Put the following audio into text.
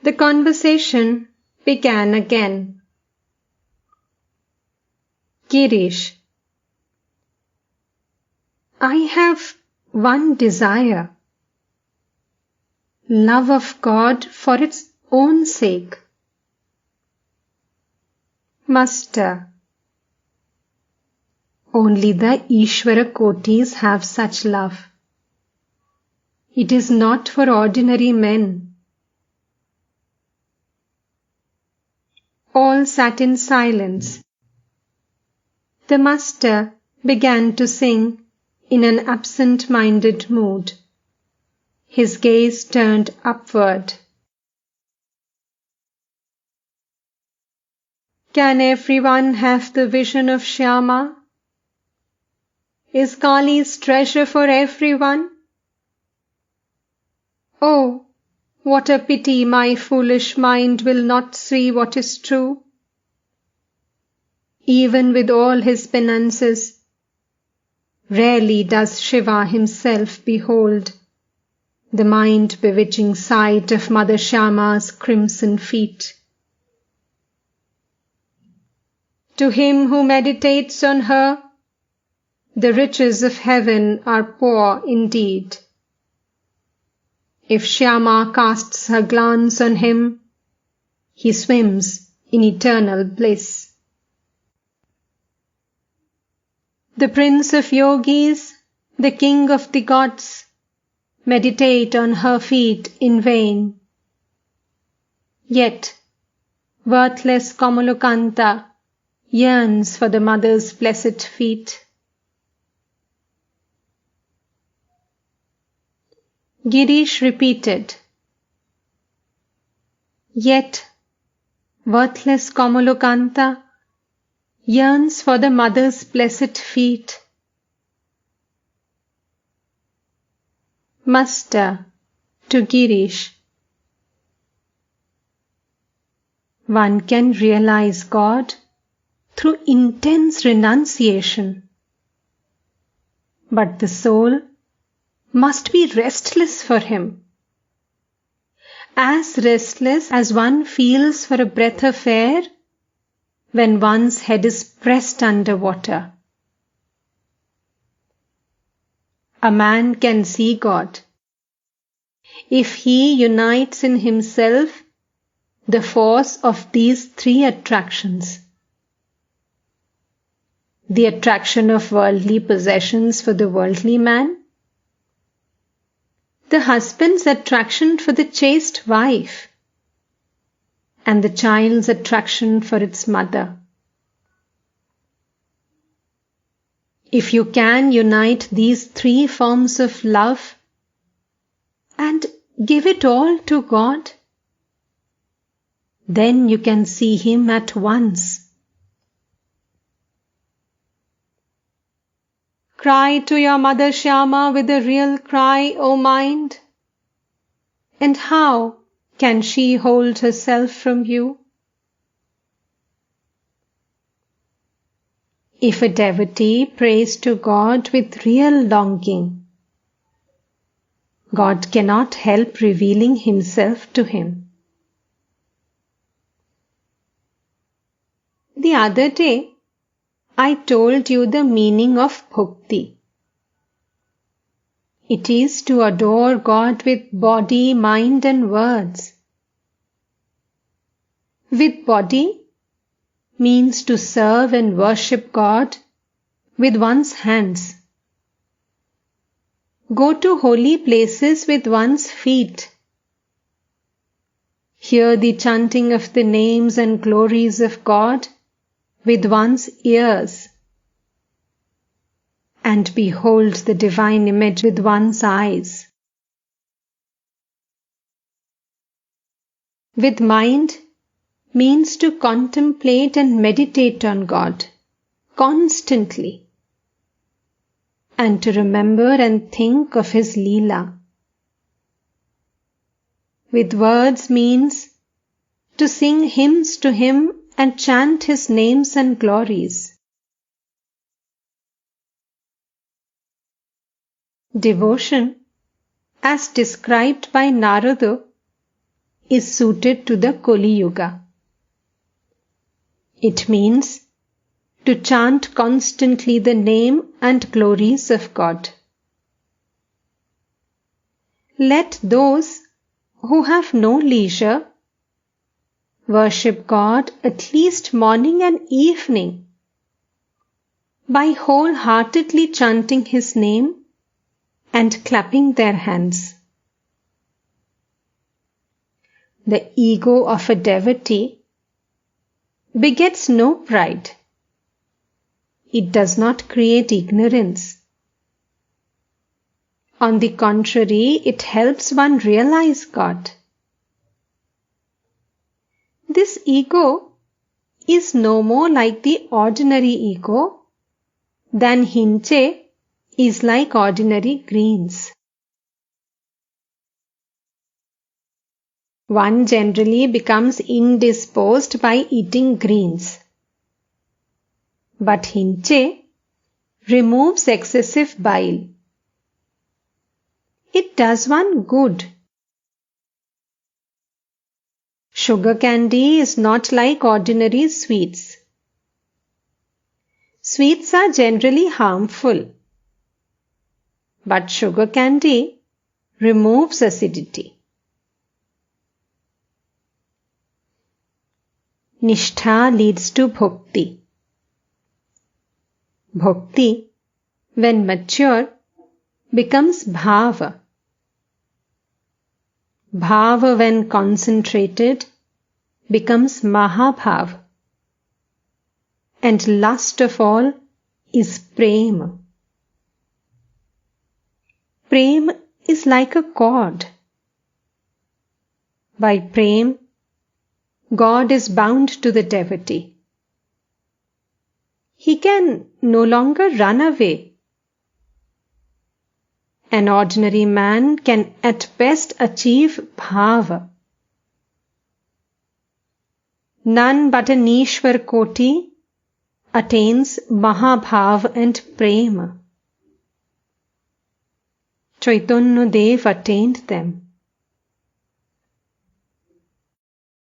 The conversation began again. Girish, I have one desire. Love of God for its own sake. Master, only the Ishvara Kotis have such love. It is not for ordinary men. All sat in silence. The master began to sing in an absent-minded mood. His gaze turned upward. Can everyone have the vision of Shyama? Is Kali's treasure for everyone? Oh, what a pity my foolish mind will not see what is true. Even with all his penances, rarely does Shiva himself behold the mind-bewitching sight of Mother Shyama's crimson feet. To him who meditates on her, the riches of heaven are poor indeed. If Shyama casts her glance on him, he swims in eternal bliss. The Prince of Yogis, the King of the gods, meditate on her feet in vain. Yet, worthless Kamalokanta yearns for the mother's blessed feet. Girish repeated, Yet, worthless Kamalokanta yearns for the mother's blessed feet. Master, to Girish, one can realize God through intense renunciation, but the soul must be restless for him, as restless as one feels for a breath of air when one's head is pressed under water. A man can see God if he unites in himself the force of these three attractions: the attraction of worldly possessions for the worldly man, the husband's attraction for the chaste wife, and the child's attraction for its mother. If you can unite these three forms of love and give it all to God, then you can see Him at once. Cry to your mother Shyama with a real cry, O mind. And how can she hold herself from you? If a devotee prays to God with real longing, God cannot help revealing Himself to him. The other day, I told you the meaning of bhakti. It is to adore God with body, mind and words. With body means to serve and worship God with one's hands. Go to holy places with one's feet. Hear the chanting of the names and glories of God with one's ears. And behold the divine image with one's eyes. With mind means to contemplate and meditate on God constantly, and to remember and think of His Leela. With words means to sing hymns to Him and chant His names and glories. Devotion, as described by Narada, is suited to the Kali Yuga. It means to chant constantly the name and glories of God. Let those who have no leisure worship God at least morning and evening by wholeheartedly chanting His name and clapping their hands. The ego of a devotee begets no pride. It does not create ignorance. On the contrary, it helps one realize God. This ego is no more like the ordinary ego than hinche is like ordinary greens. One generally becomes indisposed by eating greens. But hinche removes excessive bile. It does one good. Sugar candy is not like ordinary sweets. Sweets are generally harmful, but sugar candy removes acidity. Nishtha leads to bhakti. Bhakti, when mature, becomes bhava. Bhava, when concentrated, becomes mahabhava. And last of all is prema. Prema is like a cord. By prema, God is bound to the devotee. He can no longer run away. An ordinary man can at best achieve bhava. None but an Ishwar Koti attains mahabhav and prema. Chaitanya Dev attained them.